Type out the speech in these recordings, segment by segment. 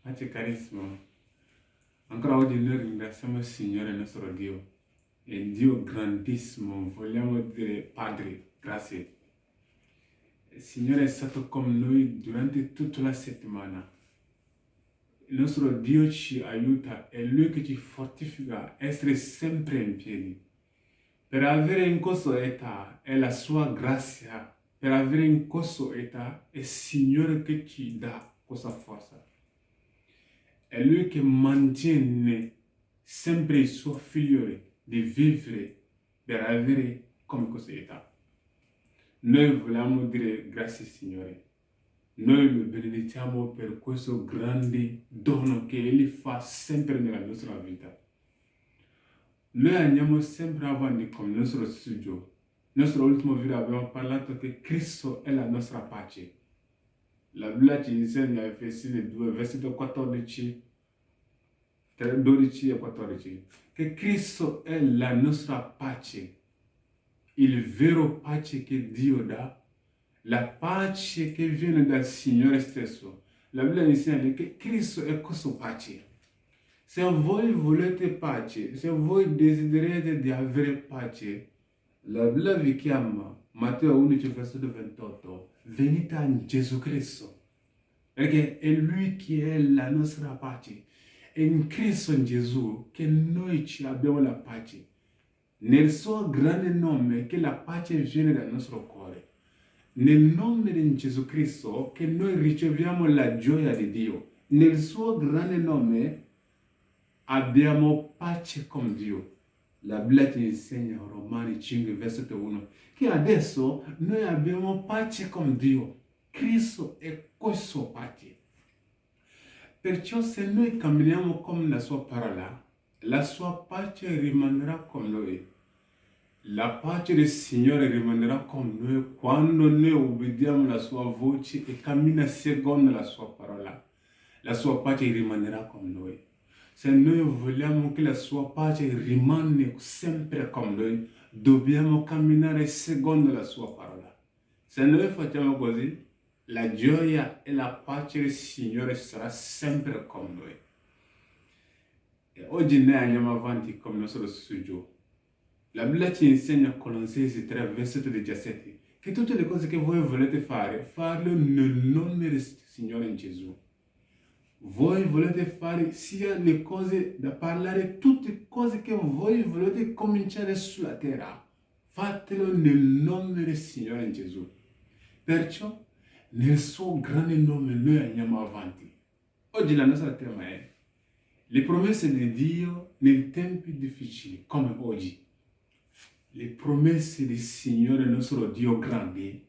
Pace carissimo, ancora oggi noi ringraziamo il Signore nostro Dio, è Dio grandissimo, vogliamo dire Padre, grazie. Il Signore è stato con noi durante tutta la settimana. Il nostro Dio ci aiuta, è Lui che ci fortifica a essere sempre in piedi. Per avere in questa età è la sua grazia, per avere in questa età è il Signore che ci dà questa forza. È Lui che mantiene sempre il suo figlio di vivere per avere come questa età. Noi vogliamo dire grazie Signore. Noi lo benediciamo per questo grande dono che Egli fa sempre nella nostra vita. Noi andiamo sempre avanti con il nostro studio. Nel nostro ultimo video abbiamo parlato che Cristo è la nostra pace. La Bibbia ci insegna a Efesini 2, versetto 14, 12 e 14, che Cristo è la nostra pace, il vero pace che Dio dà, la pace che viene dal Signore stesso. La Bibbia insegna che Cristo è questa pace. Se voi volete pace, se voi desiderate di avere pace, la Bibbia vi chiama, Matteo 11, versetto 28, venite a Gesù Cristo, perché è Lui che è la nostra pace. È in Cristo in Gesù che noi ci abbiamo la pace. Nel suo grande nome che la pace viene dal nostro cuore. Nel nome di Gesù Cristo che noi riceviamo la gioia di Dio. Nel suo grande nome abbiamo pace con Dio. La Bibbia ci insegna in Romani 5, versetto 1, che adesso noi abbiamo pace con Dio. Cristo è questa pace. Perciò se noi camminiamo come la sua parola, la sua pace rimarrà con noi. La pace del Signore rimarrà con noi quando noi obbediamo la sua voce e cammina secondo la sua parola. La sua pace rimarrà con noi. Se noi vogliamo che la sua pace rimane sempre con noi, dobbiamo camminare secondo la sua parola. Se noi facciamo così, la gioia e la pace del Signore sarà sempre con noi. E oggi noi andiamo avanti con il nostro studio. La Bibbia ci insegna a Colossesi 3, versetto 17, che tutte le cose che voi volete fare, farle nel nome del Signore Gesù. Voi volete fare sia le cose da parlare, tutte cose che voi volete cominciare sulla terra, fatelo nel nome del Signore Gesù. Perciò, nel suo grande nome noi andiamo avanti. Oggi la nostra tema è le promesse di Dio nei tempi difficili, come oggi. Le promesse del Signore nostro Dio grande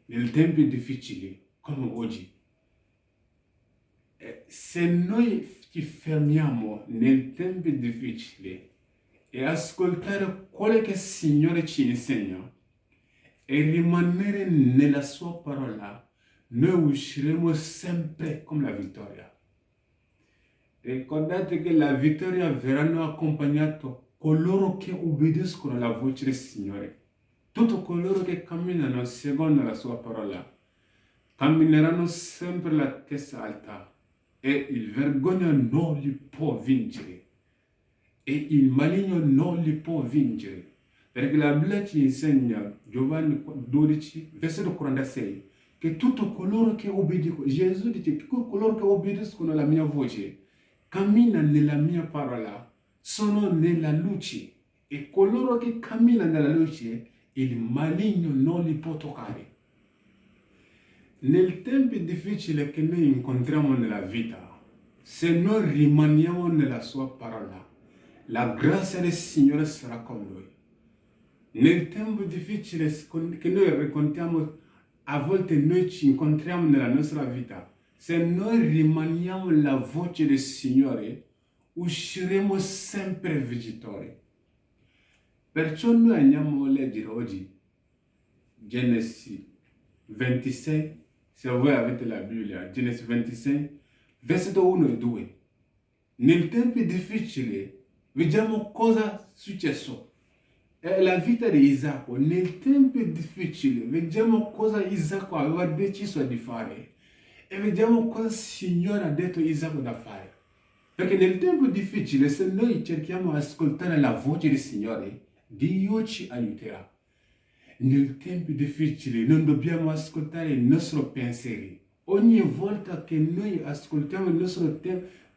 nei tempi difficili, come oggi. Se noi ci fermiamo nei tempi difficili e ascoltare quello che il Signore ci insegna e rimanere nella sua parola, noi usciremo sempre con la vittoria. Ricordate che la vittoria verrà accompagnata coloro che obbediscono alla voce del Signore. Tutti coloro che camminano secondo la sua parola cammineranno sempre la testa alta e il vergogna non li può vincere e il maligno non li può vincere. Perché la Bibbia ci insegna, Giovanni 12, versetto 46, che tutti coloro che obbediscono, Gesù dice che coloro che obbediscono alla mia voce, camminano nella mia parola, sono nella luce, e coloro che camminano nella luce, il maligno non li può toccare. Nel tempo difficile che noi incontriamo nella vita, se noi rimaniamo nella sua parola, la grazia del Signore sarà con noi. Nel tempo difficile che noi raccontiamo, a volte noi ci incontriamo nella nostra vita, se noi rimaniamo la voce del Signore, usciremo sempre vincitori. Perciò noi andiamo a leggere oggi Genesi 26, se voi avete la Bibbia, Genesi 26, versetto 1 e 2. Nel tempo difficile, vediamo cosa è successo. È la vita di Isacco. Nel tempo difficile, vediamo cosa Isacco aveva deciso di fare. e vediamo cosa il Signore ha detto a Isacco da fare. Perché nel tempo difficile, se noi cerchiamo di ascoltare la voce del Signore, Dio ci aiuterà. Nel tempo difficile non dobbiamo ascoltare i nostri pensieri. Ogni volta che noi ascoltiamo il nostro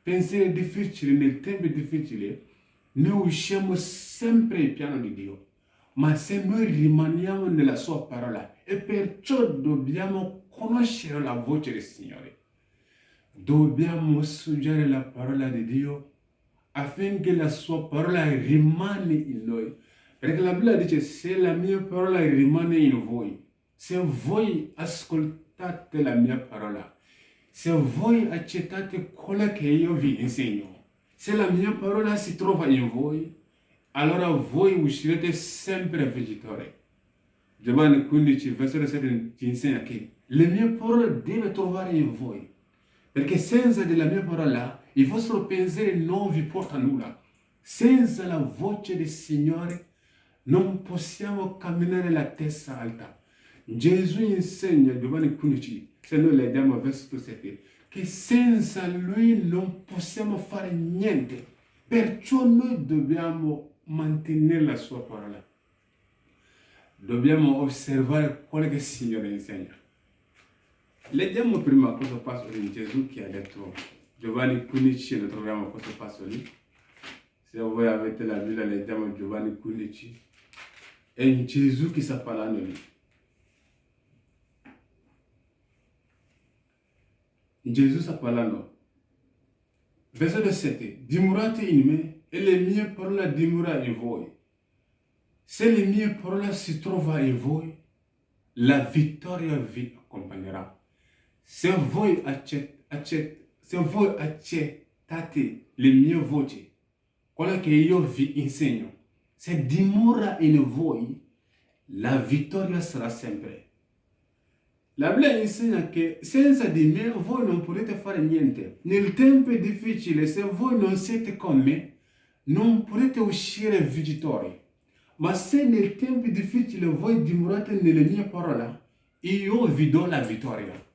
pensiero difficile, nel tempo difficile, noi usciamo sempre il piano di Dio. Ma se noi rimaniamo nella sua parola, e perciò dobbiamo conoscere la voce del Signore. Dobbiamo studiare la parola di Dio affinché la sua parola rimane in noi. Perché la Bibbia dice, se la mia parola rimane in voi, se voi ascoltate la mia parola, se voi accettate quello che io vi insegno, se la mia parola si trova in voi, allora voi uscirete sempre vincitori. Giovanni 15, versetto 7 ci insegna che le mie parole devono trovare in voi. Perché senza della mia parola, i vostri pensieri non vi portano nulla. Senza la voce del Signore, non possiamo camminare la testa alta. Gesù insegna, Giovanni 15, se noi leggiamo il versetto 7, che senza Lui non possiamo fare niente. Perciò noi dobbiamo mantenere la sua parola. Dobbiamo osservare quello che il Signore insegna. Leggiamo prima questo passo di Gesù che ha detto, Giovanni 15, lo troviamo questo passo lì. Se voi avete la Bibbia, leggiamo Giovanni 15. È Gesù che sta parlando lì. Gesù sta parlando. Versetto 7. Dimorate in me e le mie parole dimorano in voi. Se le mie parole si trovano in voi, la vittoria vi accompagnerà. Se voi accettate le mie voci, quello che io vi insegno, se dimora in voi, la vittoria sarà sempre. La Bibbia insegna che senza di me voi non potete fare niente. Nel tempo difficile, se voi non siete con me, non potete uscire vincitori. Ma se nel tempo difficile voi dimorate nelle mie parole, io vi do la vittoria.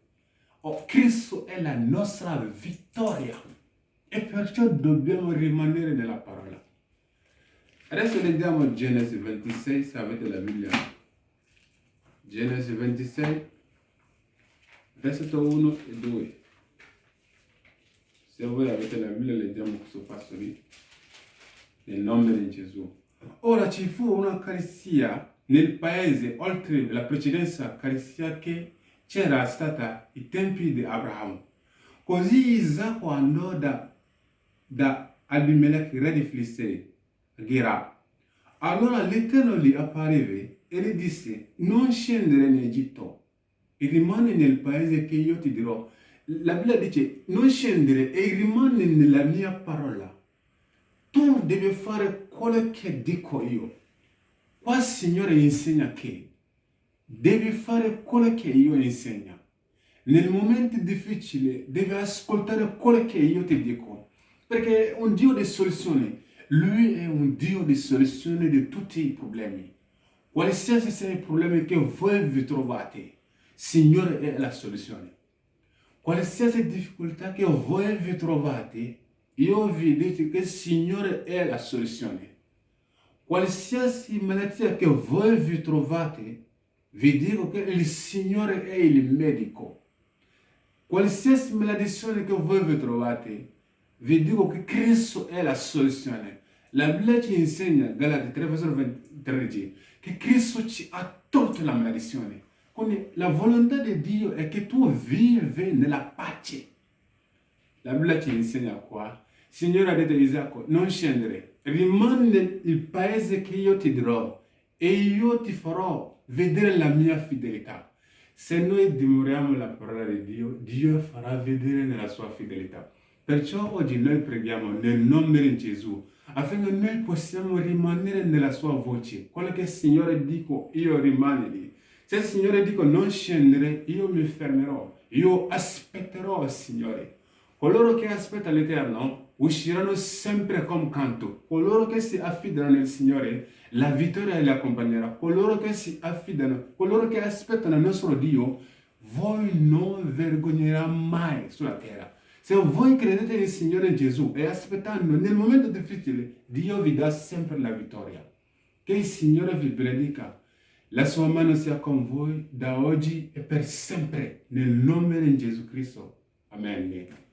Cristo è la nostra vittoria e perciò dobbiamo rimanere nella parola. Adesso leggiamo Genesi 26, se avete la Bibbia. Genesi 26, versetto 1 e 2. Se voi avete la Bibbia, leggiamo questo passo lì. Nel nome di Gesù. Ora ci fu una carestia nel paese oltre la precedente carestia che c'era stata ai tempi di Abramo. Così Isacco andò da Abimelech, re di Filistei, a Gerar. Allora l'Eterno gli apparve e gli disse, non scendere in Egitto e rimani nel paese che io ti dirò. La Bibbia dice, non scendere e rimani nella mia parola. Tu devi fare quello che dico io. Qua il Signore insegna che devi fare quello che io insegno. Nel momento difficile devi ascoltare quello che io ti dico. Perché è un Dio di soluzione. Lui è un Dio di soluzione di tutti i problemi. Qualsiasi sia il problema che voi vi trovate, il Signore è la soluzione. Qualsiasi difficoltà che voi vi trovate, io vi dico che il Signore è la soluzione. Qualsiasi malattia che voi vi trovate, vi dico che il Signore è il medico. Qualsiasi maledizione che voi vi trovate, vi dico che Cristo è la soluzione. La Bibbia ci insegna, Galati 3, versetto 13, che Cristo ci ha tolto la maledizione. Quindi la volontà di Dio è che tu vivi nella pace. La Bibbia ci insegna qua. Il Signore ha detto a Isacco, non scendere, rimani nel paese che io ti dirò e io ti farò vedere la mia fedeltà. Se noi dimoriamo nella parola di Dio, Dio farà vedere nella sua fedeltà. Perciò oggi noi preghiamo nel nome di Gesù, affinché noi possiamo rimanere nella sua voce. Quello che il Signore dice, io rimango lì. Se il Signore dice non scendere, io mi fermerò. Io aspetterò il Signore. Coloro che aspettano l'Eterno usciranno sempre con canto. Coloro che si affidano nel Signore, la vittoria li accompagnerà. Coloro che si affidano, coloro che aspettano il nostro Dio, voi non vergognerà mai sulla terra. Se voi credete nel Signore Gesù e aspettando nel momento difficile, Dio vi dà sempre la vittoria. Che il Signore vi benedica. La sua mano sia con voi da oggi e per sempre, nel nome di Gesù Cristo. Amen.